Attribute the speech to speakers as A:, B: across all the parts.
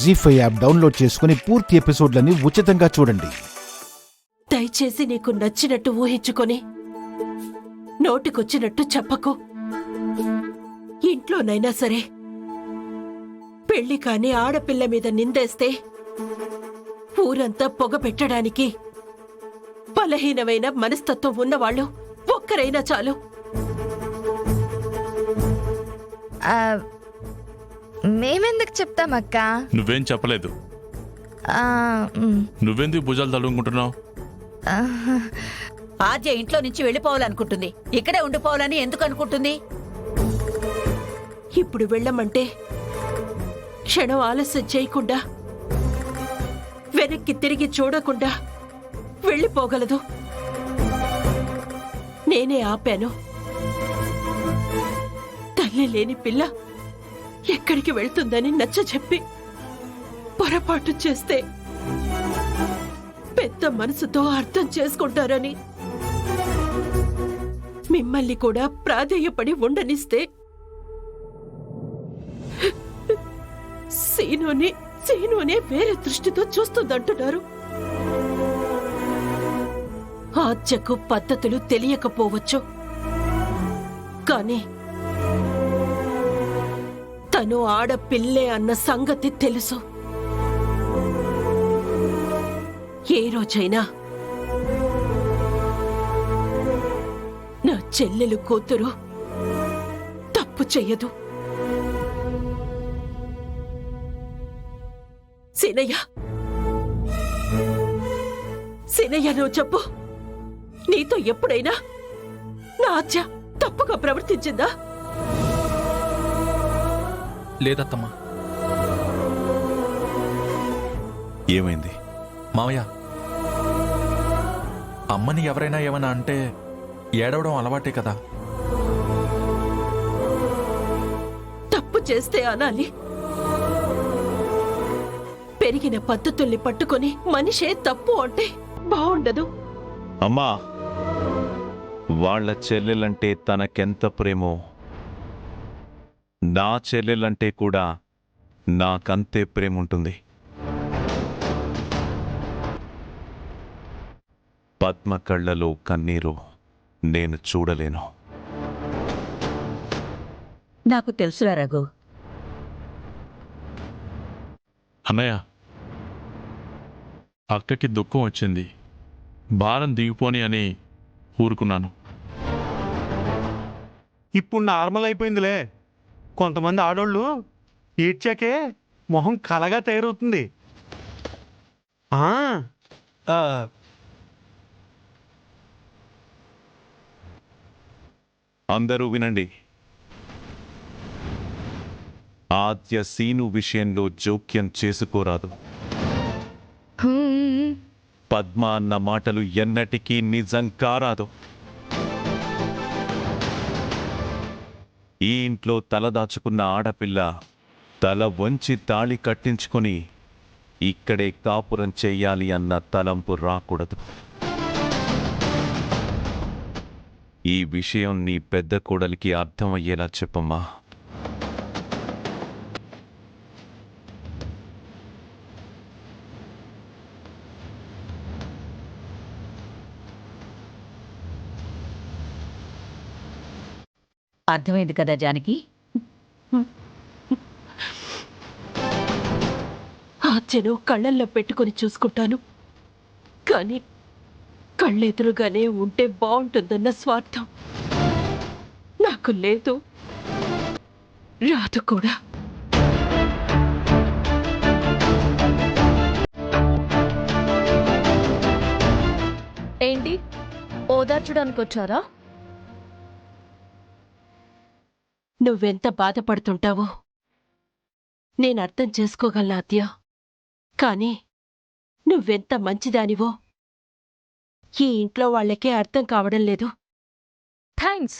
A: జీ5 app download చేసుకుని పూర్తి ఎపిసోడ్లని ఉచితంగా చూడండి.
B: దయచేసి నీకు నచ్చినట్టు ఊహించుకొని నోటికొచ్చినట్టు చెప్పకు. ఇంట్లోనైనా సరే పెళ్లి కాని ఆడపిల్ల మీద నిందేస్తే ఊరంతా పొగ పెట్టడానికి బలహీనమైన మనస్తత్వం ఉన్నవాళ్ళు ఒక్కరైనా చాలు.
C: మేమెందుకు చెప్తామక్క?
D: నువ్వేం చెప్పలేదు. నువ్వెందుకు భుజాలు తడుముకుంటున్నావు?
E: ఆద్య ఇంట్లో నుంచి వెళ్ళిపోవాలనుకుంటుంది, ఇక్కడే ఉండిపోవాలని ఎందుకు అనుకుంటుంది?
B: ఇప్పుడు వెళ్ళమంటే క్షణం ఆలస్యం చేయకుండా, వెనక్కి తిరిగి చూడకుండా వెళ్ళిపోగలదు. నేనే ఆపాను. తల్లి లేని పిల్ల ఎక్కడికి వెళ్తుందని నచ్చ చెప్పి పొరపాటు చేస్తే పెద్ద మనసుతో అర్థం చేసుకుంటారని మిమ్మల్ని కూడా ప్రాధేయపడి ఉండనిస్తే సీనునే వేరే దృష్టితో చూస్తుందంటున్నారు. ఆద్యకు పద్ధతులు తెలియకపోవచ్చు, కానీ తను ఆడపిల్లే అన్న సంగతి తెలుసు. ఏ రోజైనా నా చెల్లెలు కూతురు తప్పు చెయ్యదు. సీనయ్య నువ్వు చెప్పు, నీతో ఎప్పుడైనా నా ఆద్య తప్పుగా ప్రవర్తించిందా?
F: లేదత్తమ్మా.
D: ఏమైంది
F: మావయ్య, అమ్మని ఎవరైనా ఏమన్నా అంటే ఏడవడం అలవాటే కదా.
B: తప్పు చేస్తే అనాలి. పెరిగిన పద్ధతుల్ని పట్టుకొని మనిషే తప్పు అంటే బాగుండదు.
G: అమ్మా, వాళ్ళ చెల్లెలంటే తనకెంత ప్రేమో నా చెల్లెలంటే కూడా నాకంతే ప్రేమ ఉంటుంది. పద్మ కళ్ళలో కన్నీరు నేను చూడలేను.
E: నాకు తెలుసురా రఘు.
D: అన్నయ్య, అక్కకి దుఃఖం వచ్చింది, భారం దిగిపోని అని ఊరుకున్నాను.
H: ఇప్పుడు నార్మల్ అయిపోయిందిలే. కొంతమంది ఆడోళ్ళు ఏడ్చాకే మొహం కలగా తయారవుతుంది.
G: అందరూ వినండి. ఆద్య సీను విషయంలో జోక్యం చేసుకోరాదు. పద్మ అన్న మాటలు ఎన్నటికీ నిజం కారాదు. ఈ ఇంట్లో తలదాచుకున్న ఆడపిల్ల తల వంచి తాళి కట్టించుకొని ఇక్కడే కాపురం చెయ్యాలి అన్న తలంపు రాకూడదు. ఈ విషయం నీ పెద్ద కోడలికి అర్థమయ్యేలా చెప్పమ్మా.
E: అర్థమైంది కదా జానకి?
B: ఆద్యను కళ్ళల్లో పెట్టుకుని చూసుకుంటాను, కానీ కళ్ళెదురుగానే ఉంటే బాగుంటుందన్న స్వార్థం నాకు లేదు, రాదు కూడా.
C: ఏంటి, ఓదార్చడానికి వచ్చారా?
B: నువ్వెంత బాధపడుతుంటావో నేను అర్థం చేసుకోగలను ఆద్య, కానీ నువ్వెంత మంచిదానివో ఈ ఇంట్లో వాళ్ళకే అర్థం కావడం లేదు.
C: థ్యాంక్స్.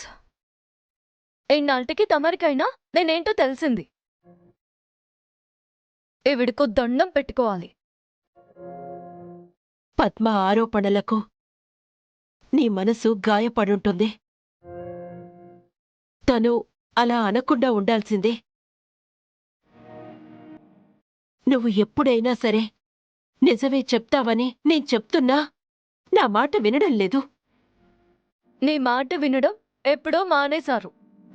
C: ఇన్నాళ్ళకి తమరికైనా నేనేంటో తెలిసింది. ఈవిడికో దండం పెట్టుకోవాలి.
B: పద్మ ఆరోపణలకు నీ మనసు గాయపడుంటుంది. తను అలా అనకుండా ఉండాల్సిందే. నువ్వు ఎప్పుడైనా సరే నిజమే చెప్తావని నేను చెప్తున్నా నా మాట వినడం లేదు.
C: నీ మాట వినడం ఎప్పుడో మానేశారు.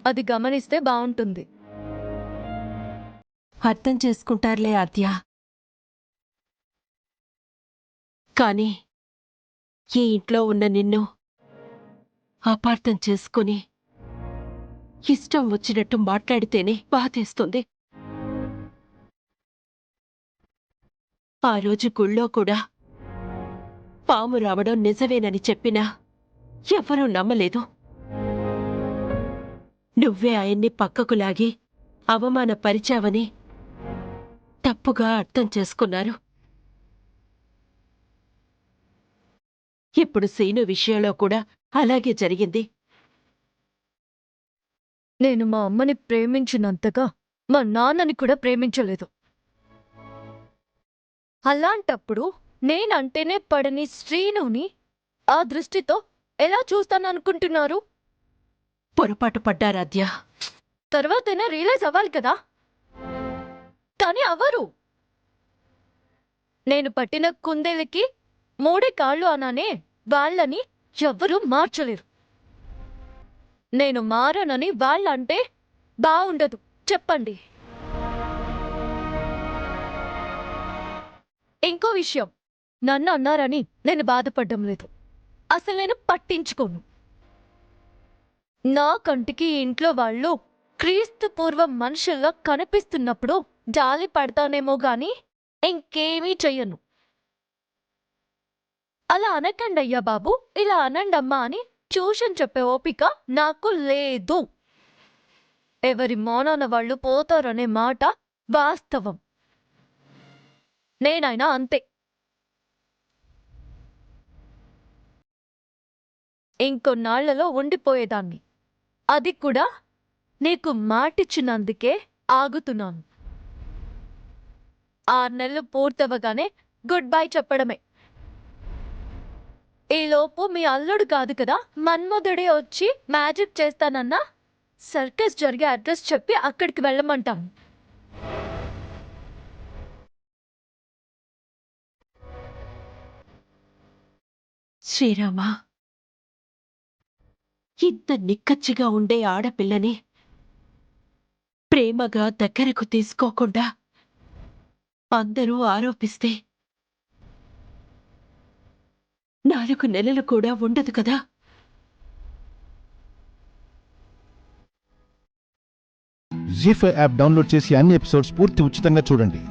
C: అది గమనిస్తే బావుంటుంది.
B: అర్థం చేసుకుంటారులే ఆద్య. కాని ఈ ఇంట్లో ఉన్న నిన్ను అపార్థం చేసుకుని ఇష్టం వచ్చినట్టు మాట్లాడితేనే బాధేస్తుంది. ఆ రోజు గుళ్ళో కూడా పాము రావడం నిజమేనని చెప్పినా ఎవరూ నమ్మలేదు. నువ్వే ఆయన్ని పక్కకు లాగి అవమానపరిచావని తప్పుగా అర్థం చేసుకున్నారు. ఇప్పుడు సీను విషయంలో కూడా అలాగే జరిగింది.
C: నేను మా అమ్మని ప్రేమించినంతగా మా నాన్నని కూడా ప్రేమించలేదు. అలాంటప్పుడు నేనంటేనే పడని శ్రీనుని ఆ దృష్టితో ఎలా చూస్తాననుకుంటున్నారు?
B: పొరపాటు పడ్డారాద్య.
C: తర్వాతైనా రియలైజ్ అవ్వాలి కదా. కానీ అవరు. నేను పట్టిన కుందేలకి 3 కాళ్ళు అననే వాళ్ళని ఎవ్వరూ మార్చలేరు. నేను మారనని వాళ్ళంటే బావుండదు. చెప్పండి. ఇంకో విషయం, నన్ను అన్నారని నేను బాధపడ్డం లేదు. అసలు నేను పట్టించుకోను. నా కంటికి ఇంట్లో వాళ్ళు క్రీస్తు పూర్వం మనుషుల్లో కనిపిస్తున్నప్పుడు జాలి పడతానేమో గాని ఇంకేమీ చెయ్యను. అలా అనకండి అయ్యా బాబు, ఇలా అనండమ్మా అని ట్యూషన్ చెప్పే ఓపిక నాకు లేదు. ఎవరి మౌనాన వాళ్ళు పోతారనే మాట వాస్తవం. నేనైనా అంతే. ఇంకొన్నాళ్లలో ఉండిపోయేదాన్ని. అది కూడా నీకు మాటిచ్చినందుకే ఆగుతున్నాను. 6 నెలలు పూర్తవగానే గుడ్ బై చెప్పడమే. ఈలోపు మీ అల్లుడు కాదు కదా మన్మధుడే వచ్చి మ్యాజిక్ చేస్తానన్నా సర్కస్ జరిగే అడ్రస్ చెప్పి అక్కడికి వెళ్ళమంటాను.
B: శ్రీరామా, ఇంత నిక్కచ్చిగా ఉండే ఆడపిల్లని ప్రేమగా దగ్గరకు తీసుకోకుండా అందరూ ఆరోపిస్తే 4 నెలలు కూడా ఉండదు కదా.
A: జీ5 యాప్ డౌన్లోడ్ చేసి అన్ని ఎపిసోడ్స్ పూర్తి ఉచితంగా చూడండి.